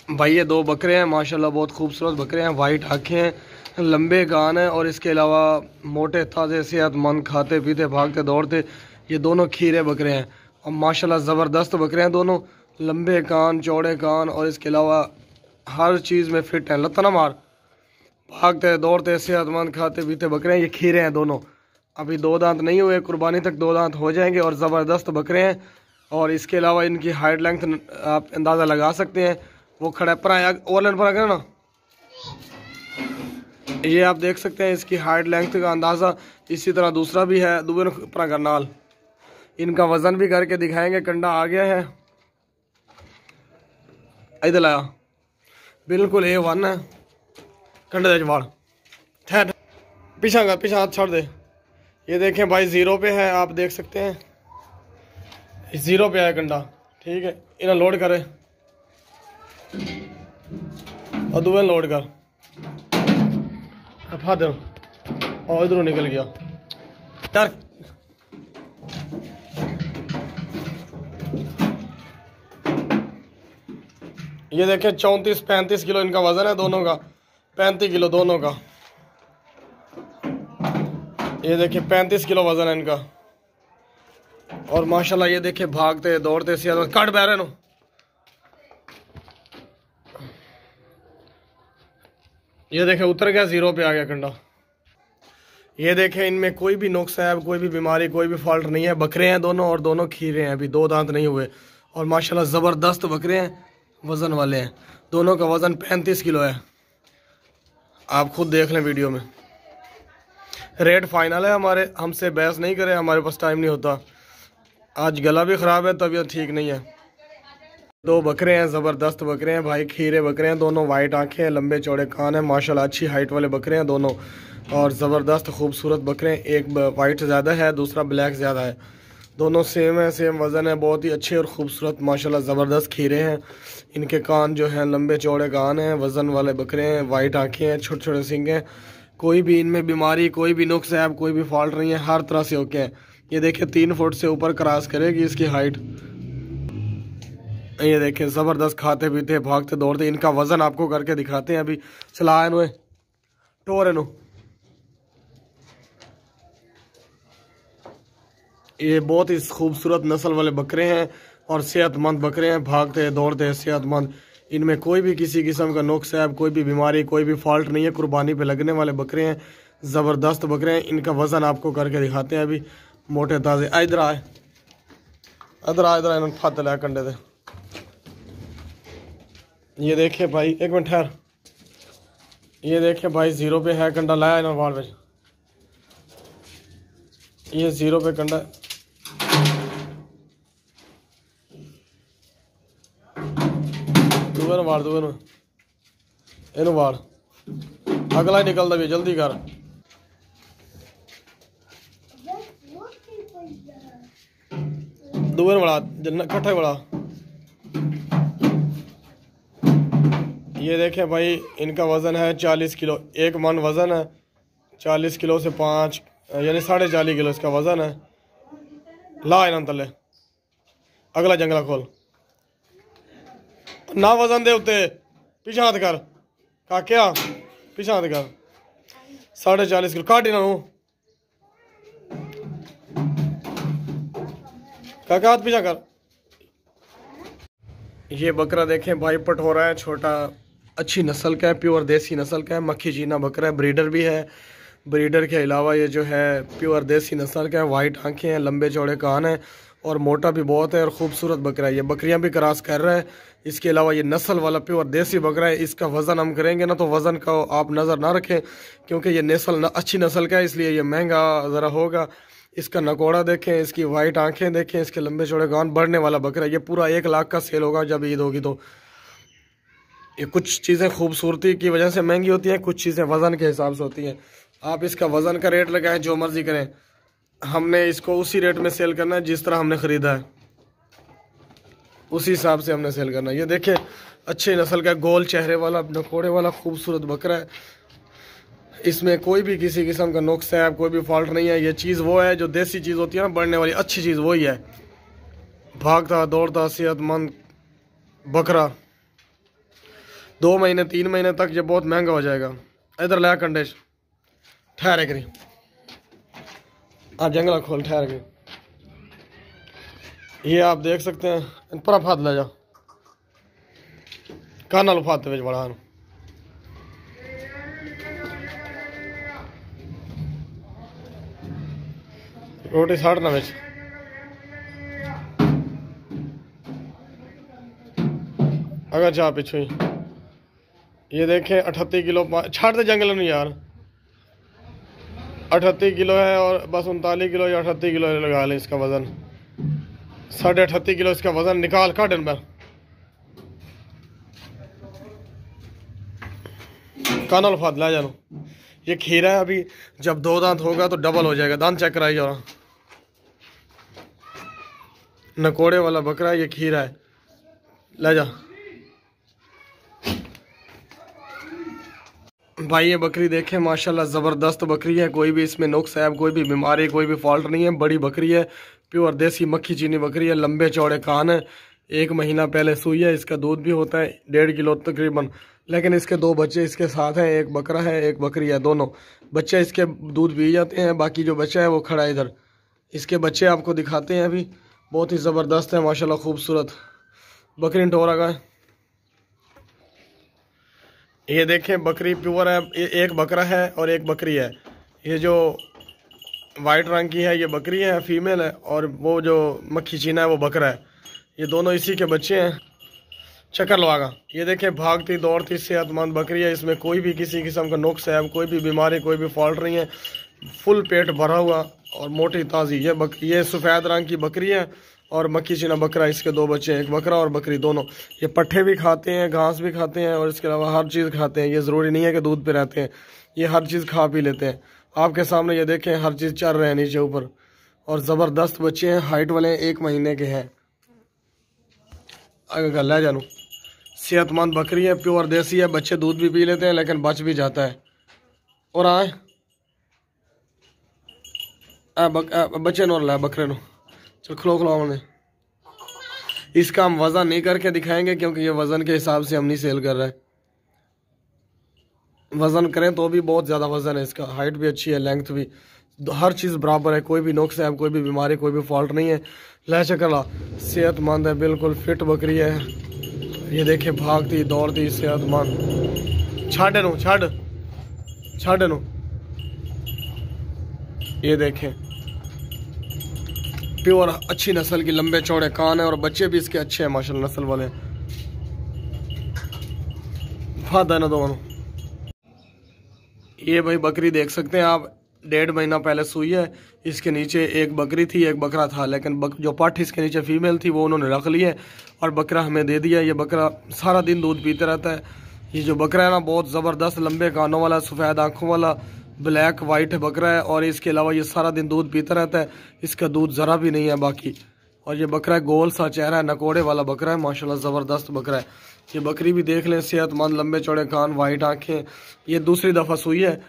भाई ये दो बकरे हैं माशाल्लाह, बहुत खूबसूरत बकरे हैं। वाइट आँखें हैं, लंबे कान हैं और इसके अलावा मोटे ताज़े सेहतमंद, खाते पीते भागते दौड़ते ये दोनों खीरे बकरे हैं। और माशाल्लाह ज़बरदस्त बकरे हैं दोनों, लंबे कान, चौड़े कान और इसके अलावा हर चीज़ में फ़िट हैं। लतना मार, भागते दौड़ते सेहतमंद खाते पीते बकरे हैं। ये खीरे हैं दोनों, अभी दो दांत नहीं हुए, कुर्बानी तक दो दांत हो जाएंगे और ज़बरदस्त बकरे हैं। और इसके अलावा इनकी हाइट लेंथ आप अंदाज़ा लगा सकते हैं। वो खड़ा पर ओलन पर आकर ना, ये आप देख सकते हैं इसकी हाइट लेंथ का अंदाज़ा। इसी तरह दूसरा भी है दुबन पर करनाल। इनका वज़न भी करके दिखाएंगे। कंडा आ गया है, इधर लाया, बिल्कुल A1 है। कंडे दे वाड़ ठहर, पीछा का पीछा हाथ छोड़ दे। ये देखें भाई ज़ीरो पे है, आप देख सकते हैं ज़ीरो पे है कंडा। ठीक है, इन्हें लोड करे और दुबे लोड कर फादर और इधरों निकल गया यार। ये देखें 34-35 किलो इनका वजन है दोनों का, 35 किलो दोनों का। ये देखें 35 किलो वजन है इनका। और माशाल्लाह ये देखें भागते दौड़ते सेहत कट बैरे नो। ये देखें उतर गया, ज़ीरो पे आ गया कंडा। ये देखें इनमें कोई भी नुक्स है, कोई भी बीमारी, कोई भी फॉल्ट नहीं है। बकरे हैं दोनों और दोनों खीरे हैं, अभी दो दांत नहीं हुए। और माशाल्लाह ज़बरदस्त बकरे हैं, वज़न वाले हैं। दोनों का वज़न 35 किलो है, आप खुद देख लें वीडियो में। रेट फाइनल है हमारे, हमसे बहस नहीं करें, हमारे पास टाइम नहीं होता। आज गला भी ख़राब है, तबीयत ठीक नहीं है। दो बकरे हैं, ज़बरदस्त बकरे हैं भाई, खीरे बकरे हैं दोनों। वाइट आंखें हैं, लंबे चौड़े कान हैं, माशाल्लाह अच्छी हाइट वाले बकरे हैं दोनों। और ज़बरदस्त खूबसूरत बकरे हैं। एक वाइट ज़्यादा है, दूसरा ब्लैक ज़्यादा है। दोनों सेम है, सेम वज़न है, बहुत ही अच्छे और ख़ूबसूरत माशाल्लाह ज़बरदस्त खीरे हैं। इनके कान जो हैं लंबे चौड़े कान हैं, वज़न वाले बकरे हैं। वाइट आँखें हैं, छोटे छोटे सींग हैं। कोई भी इनमें बीमारी, कोई भी नुक्स है, कोई भी फॉल्ट नहीं है, हर तरह से ओके हैं। ये देखिए 3 फुट से ऊपर क्रॉस करेगी इसकी हाइट। ये देखें ज़बरदस्त खाते पीते भागते दौड़ते। इनका वज़न आपको करके दिखाते हैं अभी। चला इन्हें टोर इनू। ये बहुत ही खूबसूरत नस्ल वाले बकरे हैं और सेहतमंद बकरे हैं, भागते दौड़ते सेहतमंद। इनमें कोई भी किसी किस्म का नुक्स है, कोई भी बीमारी, कोई भी फॉल्ट नहीं है। कुर्बानी पे लगने वाले बकरे हैं, ज़बरदस्त बकरे हैं। इनका वज़न आपको करके दिखाते हैं अभी। मोटे ताज़े इधर आए, इधर आ, इधर इन्होंने फत लाया कंडे से। ये देखिए भाई, एक मिनट ठहर। ये देखिए भाई ज़ीरो पे है कंडा, लाया इन्होंने वाड़ में। ये ज़ीरो पे कंडा, दूए वाड़, दूए इन वाड़, अगला ही निकलता भी, जल्दी कर। दूए बड़ा कट्ठा बड़ा। ये देखें भाई इनका वज़न है 40 किलो, 1 मन वज़न है। 40 किलो से 5 यानी 40.5 किलो इसका वज़न है। ला इन्होंने तले, अगला जंगला खोल ना, वज़न दे उत्ते, पीछे हाथ कर काक्या, पीछे हाथ कर। 40.5 किलो काट इन्हों काका, हाथ पीछा कर। ये बकरा देखें भाई, पटोरा है, छोटा, अच्छी नस्ल का है, प्योर देसी नस्ल का है। मक्खी चीना बकरा है, ब्रीडर भी है। ब्रीडर के अलावा ये जो है प्योर देसी नस्ल का है। वाइट आंखें हैं, लंबे चौड़े कान हैं और मोटा भी बहुत है और ख़ूबसूरत बकरा है। ये बकरियां भी क्रॉस कर रहा है। इसके अलावा ये नस्ल वाला प्योर देसी बकरा है। इसका वज़न हम करेंगे ना तो वज़न का आप नज़र ना रखें, क्योंकि ये नस्ल अच्छी नस्ल का है, इसलिए ये महंगा ज़रा होगा। इसका नकोड़ा देखें, इसकी वाइट आंखें देखें, इसके लंबे चौड़े कान, बढ़ने वाला बकरा। ये पूरा 1 लाख का सेल होगा जब ईद होगी। तो ये कुछ चीज़ें खूबसूरती की वजह से महंगी होती हैं, कुछ चीज़ें वज़न के हिसाब से होती हैं। आप इसका वज़न का रेट लगाएं, जो मर्ज़ी करें, हमने इसको उसी रेट में सेल करना है जिस तरह हमने ख़रीदा है, उसी हिसाब से हमने सेल करना है। ये देखें अच्छे नस्ल का गोल चेहरे वाला नकोड़े वाला खूबसूरत बकरा है। इसमें कोई भी किसी किस्म का नुक्स है, कोई भी फॉल्ट नहीं है। ये चीज़ वो है जो देसी चीज़ होती है ना, बढ़ने वाली अच्छी चीज़ वही है। भागता दौड़ता सेहतमंद बकरा। 2 महीने 3 महीने तक ये बहुत महंगा हो जाएगा। इधर लाया कंडेश ठहरे करी, आप जंगला खोल ठहर के। ये आप देख सकते हैं पूरा फाद ले जा काना लुफाते हुए बड़ा रोटी साड़ना बिच अगर चाह पिछू ही। ये देखें 38 किलो छाड़ दे जंगल में यार, 38 किलो है और बस 39 किलो या 38 किलो लगा लें इसका वज़न। 38.5 किलो इसका वज़न निकाल का दिन भर काना लफाद ला जानो। ये खीरा है, अभी जब 2 दांत होगा तो डबल हो जाएगा। दांत चेक कराई जाओ, नकोड़े वाला बकरा है, ये खीरा है, ले जा भाई। ये बकरी देखें माशाल्लाह ज़बरदस्त बकरी है, कोई भी इसमें नुक्स है, कोई भी बीमारी, कोई भी फॉल्ट नहीं है। बड़ी बकरी है, प्योर देसी मक्खी चीनी बकरी है, लंबे चौड़े कान है, 1 महीना पहले सुई है। इसका दूध भी होता है 1.5 किलो तकरीबन। लेकिन इसके 2 बच्चे इसके साथ हैं, एक बकरा है एक बकरी है, दोनों बच्चे इसके दूध पी जाते हैं। बाकी जो बच्चा है वो खड़ा है इधर। इसके बच्चे आपको दिखाते हैं अभी, बहुत ही ज़बरदस्त है माशाल्लाह, खूबसूरत बकरी टोरा का है। ये देखें बकरी प्योर है, एक बकरा है और एक बकरी है। ये जो वाइट रंग की है ये बकरी है, फीमेल है, और वो जो मक्खी चीना है वो बकरा है। ये दोनों इसी के बच्चे हैं। चक्कर लवागा। ये देखें भागती दौड़ती सेहतमंद बकरी है, इसमें कोई भी किसी किस्म का नुक्स है, कोई भी बीमारी, कोई भी फॉल्ट नहीं है। फुल पेट भरा हुआ और मोटी ताज़ी। ये सफ़ेद रंग की बकरी है और मक्खी चीना बकरा, इसके 2 बच्चे हैं, एक बकरा और बकरी दोनों। ये पट्ठे भी खाते हैं, घास भी खाते हैं और इसके अलावा हर चीज़ खाते हैं। ये ज़रूरी नहीं है कि दूध पे रहते हैं, ये हर चीज़ खा पी लेते हैं। आपके सामने ये देखें हर चीज़ चल रहे हैं नीचे ऊपर, और ज़बरदस्त बच्चे हैं, हाइट वाले हैं, 1 महीने के हैं। अगर गला जानू सेहतमंद बकरी है, प्योर देसी है, बच्चे दूध भी पी लेते हैं लेकिन बच भी जाता है। और आए बच्चे नो ला बकरे नो, चल खलो खलो हमने। इसका हम वज़न नहीं करके दिखाएंगे क्योंकि ये वज़न के हिसाब से हम नहीं सेल कर रहे हैं। वज़न करें तो भी बहुत ज़्यादा वज़न है इसका, हाइट भी अच्छी है, लेंथ भी, हर चीज़ बराबर है, कोई भी नुक्स है, कोई भी बीमारी, कोई भी फॉल्ट नहीं है। लै चकला सेहतमंद है, बिल्कुल फिट बकरी है। ये देखे भागती दौड़ती सेहतमंद। छाड़ नो छाड़ नो। ये देखें प्योर अच्छी नस्ल की, लंबे चौड़े कान है और बच्चे भी इसके अच्छे हैं माशाल्लाह, नस्ल वाले। फादा ना दोनों। ये भाई बकरी देख सकते हैं आप, 1.5 महीना पहले सुई है। इसके नीचे एक बकरी थी, एक बकरा था, लेकिन जो पठ इसके नीचे फीमेल थी वो उन्होंने रख ली है और बकरा हमें दे दिया। ये बकरा सारा दिन दूध पीते रहता है। ये जो बकरा है ना बहुत ज़बरदस्त, लंबे कानों वाला, सफ़ेद आँखों वाला, ब्लैक वाइट बकरा है, और इसके अलावा ये सारा दिन दूध पीता रहता है। इसका दूध ज़रा भी नहीं है बाकी। और ये बकरा गोल सा चेहरा है, नकोड़े वाला बकरा है माशाल्लाह, ज़बरदस्त बकरा है। ये बकरी भी देख लें, सेहतमंद, लंबे चौड़े कान, वाइट आँखें। ये दूसरी दफ़ा सुई है।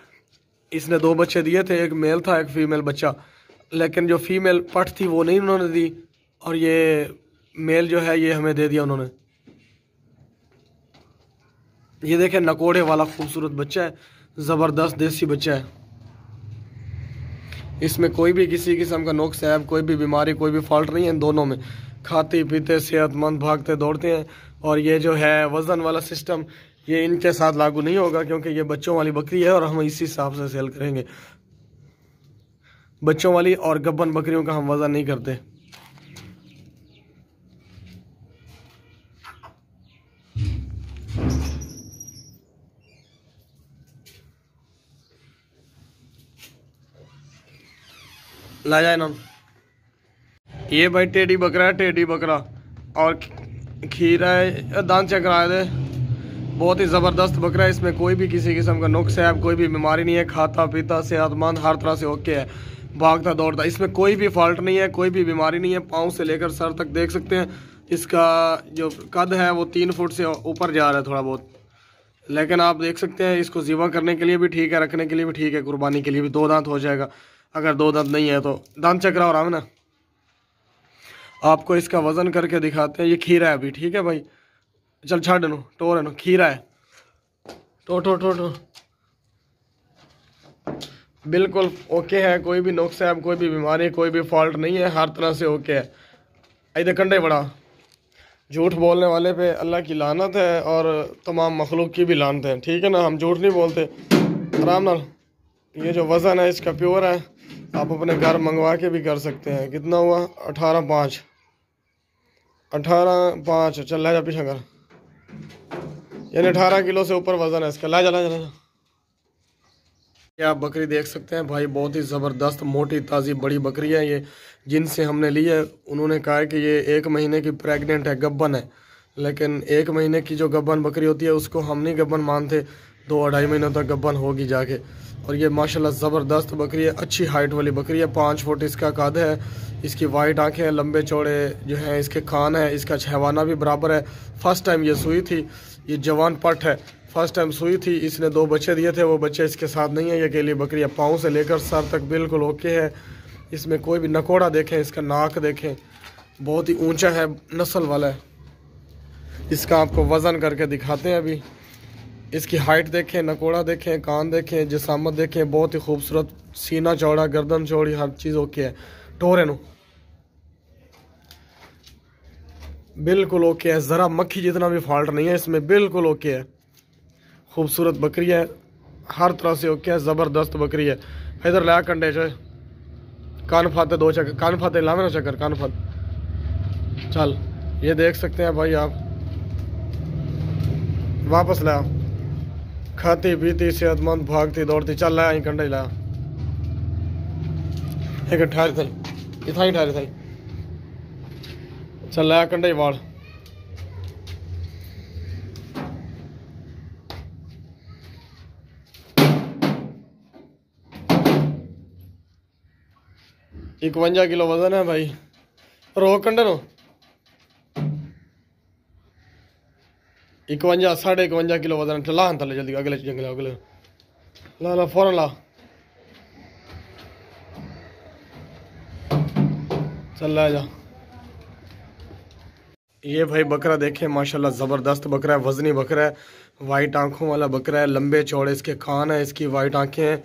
इसने 2 बच्चे दिए थे, एक मेल था एक फीमेल बच्चा, लेकिन जो फीमेल पठ थी वो नहीं उन्होंने दी, और ये मेल जो है ये हमें दे दिया उन्होंने। ये देखें नकोड़े वाला खूबसूरत बच्चा है, ज़बरदस्त देसी बच्चा है। इसमें कोई भी किसी किस्म का नुक्स है, कोई भी बीमारी, कोई भी फॉल्ट नहीं है इन दोनों में। खाते पीते सेहतमंद, भागते दौड़ते हैं। और ये जो है वज़न वाला सिस्टम ये इनके साथ लागू नहीं होगा क्योंकि ये बच्चों वाली बकरी है और हम इसी हिसाब से सेल करेंगे। बच्चों वाली और गब्बन बकरियों का हम वज़न नहीं करते। ला जाए ना। ये भाई टेढ़ी बकरा है, टेढ़ी बकरा, और खीरा है, दांत चकराए दे, बहुत ही ज़बरदस्त बकरा है। इसमें कोई भी किसी किस्म का नुक्स है, कोई भी बीमारी नहीं है, खाता पीता सेहतमंद, हर तरह से ओके है, भागता दौड़ता। इसमें कोई भी फॉल्ट नहीं है, कोई भी बीमारी नहीं है। पाँव से लेकर सर तक देख सकते हैं। इसका जो कद है वो 3 फुट से ऊपर जा रहा है थोड़ा बहुत, लेकिन आप देख सकते हैं इसको ज़िबा करने के लिए भी ठीक है, रखने के लिए भी ठीक है, कुर्बानी के लिए भी। 2 दांत हो जाएगा, अगर 2 दांत नहीं है तो। दांत चकरा हो रहा है ना, आपको इसका वज़न करके दिखाते हैं। ये खीरा है अभी, ठीक है भाई, चल छाड़ नो, टोर है नो, खीरा है। टो टो टो टो बिल्कुल ओके है, कोई भी नुक्स है, कोई भी बीमारी, कोई भी फॉल्ट नहीं है, हर तरह से ओके है। इधर कंडे बड़ा झूठ बोलने वाले पे अल्लाह की लानत है और तमाम मखलूक की भी लानत है, ठीक है ना। हम झूठ नहीं बोलते, आराम नाल। ये जो वज़न है इसका प्योर है, आप अपने घर मंगवा के भी कर सकते हैं। कितना हुआ? 18.5 18.5। चल ला जा पीछा कर, यानी 18 किलो से ऊपर वज़न है इसका। ला जा ला जा ला जा। ये आप बकरी देख सकते हैं भाई, बहुत ही ज़बरदस्त मोटी ताज़ी बड़ी बकरी है ये। जिनसे हमने ली है उन्होंने कहा है कि ये 1 महीने की प्रेग्नेंट है, गब्बन है। लेकिन 1 महीने की जो गब्बन बकरी होती है उसको हम नहीं गब्बन मानते, 2-2.5 महीनों तक गब्बन होगी जाके। और ये माशाल्लाह ज़बरदस्त बकरी है, अच्छी हाइट वाली बकरी है। 5 फुट इसका कद है, इसकी वाइट आँखें हैं, लंबे चौड़े जो हैं इसके कान है, इसका छहवाना भी बराबर है। फर्स्ट टाइम ये सुई थी, ये जवान पट है, फर्स्ट टाइम सुई थी। इसने 2 बच्चे दिए थे, वो बच्चे इसके साथ नहीं है। ये अकेली बकरी है, पाँव से लेकर सर तक बिल्कुल ओके है। इसमें कोई भी नकोड़ा देखें, इसका नाक देखें, बहुत ही ऊंचा है, नस्ल वाला है। इसका आपको वज़न करके दिखाते हैं अभी। इसकी हाइट देखें, नकोड़ा देखें, कान देखें, जिसामत देखें, बहुत ही खूबसूरत। सीना चौड़ा, गर्दन चौड़ी, हर चीज़ ओके है। टोरे नो बिल्कुल ओके है, ज़रा मक्खी जितना भी फॉल्ट नहीं है इसमें, बिल्कुल ओके है। खूबसूरत बकरी है, हर तरह से ओके है, ज़बरदस्त बकरी है। इधर लाया कंडे जो कान फाते 2 चक्कर, कान फाते लावे ना चक्कर, कान फाते। चल ये देख सकते हैं भाई आप, वापस लाया, खाती पीती सेहतमंद भागती दौड़ती। चल लाया ही कंडे लाया, एक ठहर थे इतना ही ठहरे थे। चल लाया कंडे वाड़। एक 51 किलो वजन है भाई। रो कंडे नो 51 51.5 किलो वजन। ला थले जल्दी, अगले जंगले अगले ला ला फौरन ला। चल ला जा। ये भाई बकरा देखें, माशाल्लाह ज़बरदस्त बकरा है, वजनी बकरा है, वाइट आंखों वाला बकरा है, लंबे चौड़े इसके कान है, इसकी वाइट आंखें हैं।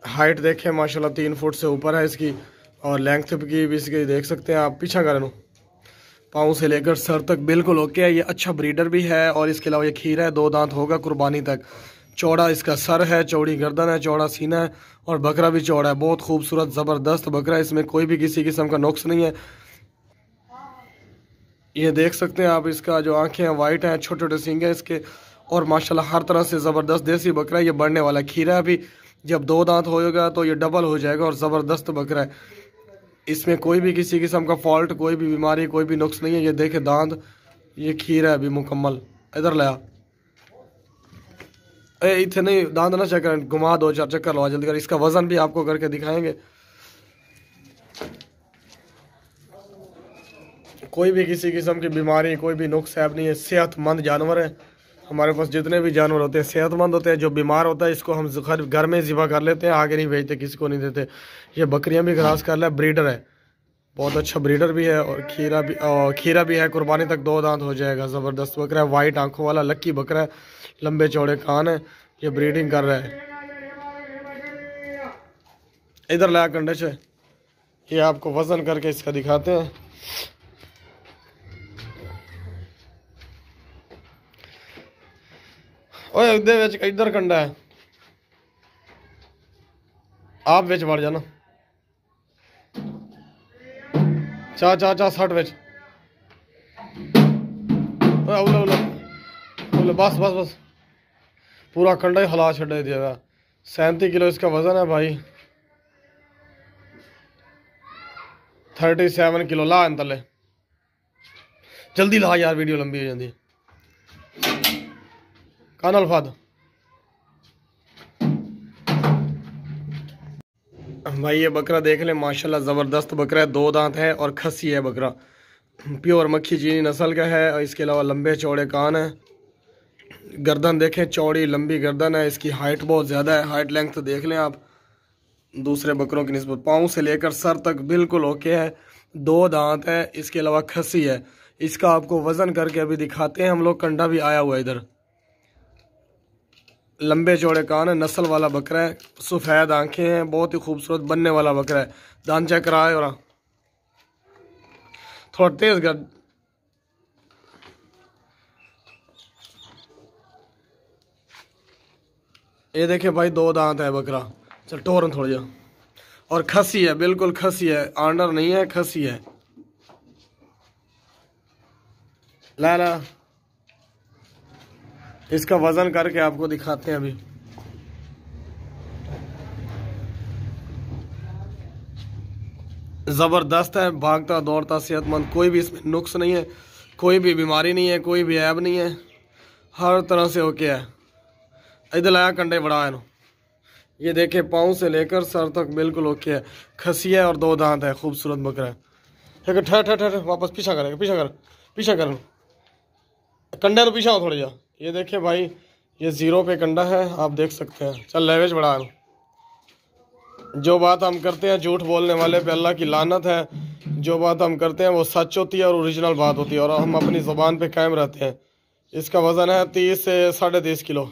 हाइट देखें माशाल्लाह 3 फुट से ऊपर है इसकी, और लेंथ की भी इसकी देख सकते हैं आप। पीछा करें, पाँव से लेकर सर तक बिल्कुल ओके है। ये अच्छा ब्रीडर भी है, और इसके अलावा ये खीरा है, 2 दांत होगा कुर्बानी तक। चौड़ा इसका सर है, चौड़ी गर्दन है, चौड़ा सीना है, और बकरा भी चौड़ा है। बहुत खूबसूरत ज़बरदस्त बकरा है, इसमें कोई भी किसी किस्म का नुक्स नहीं है। ये देख सकते हैं आप, इसका जो आंखें हैं वाइट हैं, छोटे छोटे सींग हैं इसके, और माशाल्लाह हर तरह से ज़बरदस्त देसी बकरा है। ये बढ़ने वाला खीरा भी जब 2 दांत होगा तो ये डबल हो जाएगा, और ज़बरदस्त बकरा है। इसमें कोई भी किसी किस्म का फॉल्ट, कोई भी बीमारी, कोई भी नुक्स नहीं है। ये देखे दांत, ये खीरा है अभी मुकम्मल। इधर लाया इतने नहीं, दांत ना चक्कर, घुमा 2-4 चक्कर लगा जल्दी कर। इसका वजन भी आपको करके दिखाएंगे। कोई भी किसी किस्म की बीमारी, कोई भी नुक्स ऐब नहीं है, सेहतमंद जानवर है। हमारे पास जितने भी जानवर होते हैं सेहतमंद होते हैं। जो बीमार होता है इसको हम घर में ज़िबा कर लेते हैं, आगे नहीं भेजते, किसी को नहीं देते। ये बकरियां भी घास कर ले, ब्रीडर है, बहुत अच्छा ब्रीडर भी है, और खीरा भी है, कुर्बानी तक 2 दांत हो जाएगा। ज़बरदस्त बकरा है, वाइट आंखों वाला लक्की बकरा है, लंबे चौड़े कान है। ये ब्रीडिंग कर रहा है। इधर लाया कंडे से, ये आपको वज़न करके इसका दिखाते हैं। ओए इधर कंडा है, आप विच बढ़ जाना। चा चा चा 60 विच, बस बस बस, पूरा कंडा ही हिला छे दिया। 37 किलो इसका वजन है भाई, 37 किलो। ला तले जल्दी ला यार, वीडियो लंबी हो जाती है। कान अल्फाद भाई, ये बकरा देख ले, माशाल्लाह ज़बरदस्त बकरा है, 2 दांत है और खस्सी है बकरा। प्योर मक्खी चीनी नस्ल का है, और इसके अलावा लंबे चौड़े कान है। गर्दन देखें, चौड़ी लंबी गर्दन है। इसकी हाइट बहुत ज़्यादा है, हाइट लेंथ देख लें आप दूसरे बकरों की निस्बत। पाँव से लेकर सर तक बिल्कुल ओके है, 2 दांत है, इसके अलावा खस्सी है। इसका आपको वज़न करके अभी दिखाते हैं हम लोग। कंडा भी आया हुआ है इधर, लंबे चौड़े कान है, नस्ल वाला बकरा है, सफ़ेद आंखें हैं, बहुत ही खूबसूरत बनने वाला बकरा है। दान चेक करा है और थोड़ा तेज कर। ये देखिए भाई, 2 दांत है बकरा। चल टोरन थोड़ा जा। और खसी है, बिल्कुल खसी है, आंडर नहीं है, खसी है। ला ला, इसका वजन करके आपको दिखाते हैं अभी। ज़बरदस्त है, भागता दौड़ता सेहतमंद, कोई भी इसमें नुक्स नहीं है, कोई भी बीमारी नहीं है, कोई भी ऐब नहीं है, हर तरह से ओके है। इधर लाया कंडे बड़ा है ना, ये देखे पाँव से लेकर सर तक बिल्कुल ओके है। खसी है और 2 दांत है, खूबसूरत बकरा है। ठीक है, ठहर ठहर ठहर, वापस पीछा करेगा, पीछा कर, पीछा कर, कंडे तो पीछा हो थोड़ी जा। ये देखिए भाई, ये 0 पे कंडा है, आप देख सकते हैं। चल लेवेज बड़ा है। जो बात हम करते हैं, झूठ बोलने वाले पे अल्लाह की लानत है। जो बात हम करते हैं वो सच होती है और ओरिजिनल बात होती है, और हम अपनी ज़बान पे कायम रहते हैं। इसका वज़न है 30 से 30.5 किलो,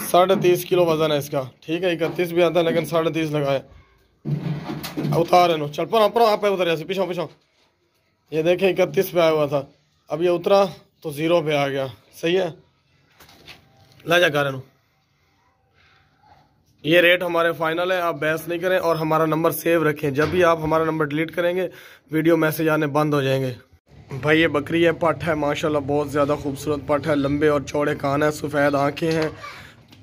30.5 किलो वज़न है इसका। ठीक है, 31 भी आता है लेकिन 30.5 लगाए। उतार है नो, चल पर आप उतर ऐसे पीछा पीछा। ये देखें 31 पे आया हुआ था, अब ये उतरा तो 0 पे आ गया। सही है, ला जा कर। ये रेट हमारे फाइनल है, आप बहस नहीं करें और हमारा नंबर सेव रखें। जब भी आप हमारा नंबर डिलीट करेंगे, वीडियो मैसेज आने बंद हो जाएंगे। भाई ये बकरी है, पट है, माशाल्लाह बहुत ज़्यादा खूबसूरत पट है। लंबे और चौड़े कान है, सफ़ेद आंखें हैं।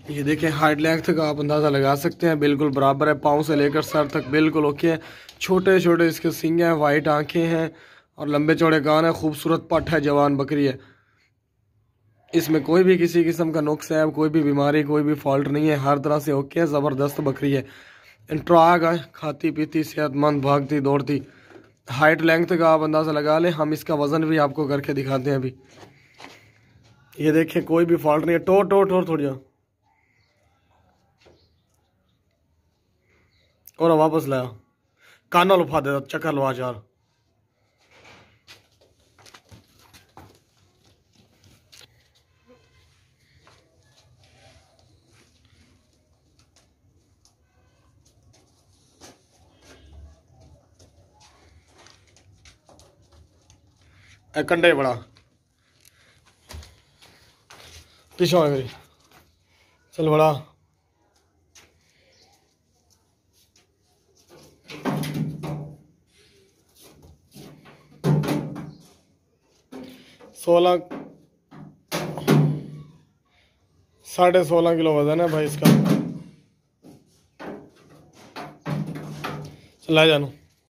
ये देखें, हाइट लेंथ का आप अंदाज़ा लगा सकते हैं, बिल्कुल बराबर है। पाँव से लेकर सर तक बिल्कुल ओके है। छोटे छोटे इसके सींग हैं, वाइट आँखें हैं और लंबे चौड़े कान है। खूबसूरत पट है, जवान बकरी है। इसमें कोई भी किसी किस्म का नुक्स है, कोई भी बीमारी, कोई भी फॉल्ट नहीं है, हर तरह से ओके है। ज़बरदस्त बकरी है, इंट्राग है, खाती पीती सेहतमंद, भागती दौड़ती। हाइट लेंथ का आप अंदाज़ा लगा लें। हम इसका वज़न भी आपको करके दिखाते हैं अभी। ये देखें, कोई भी फॉल्ट नहीं है। टोर टोर टोर थोड़ी जा और वापस लाया, काना लुफा देता, चक्कर लवा चार। कंडे बड़ा पीछा है मेरी। चल बड़ा, सोलह 16.5 किलो वजन है भाई इसका। चला जानो।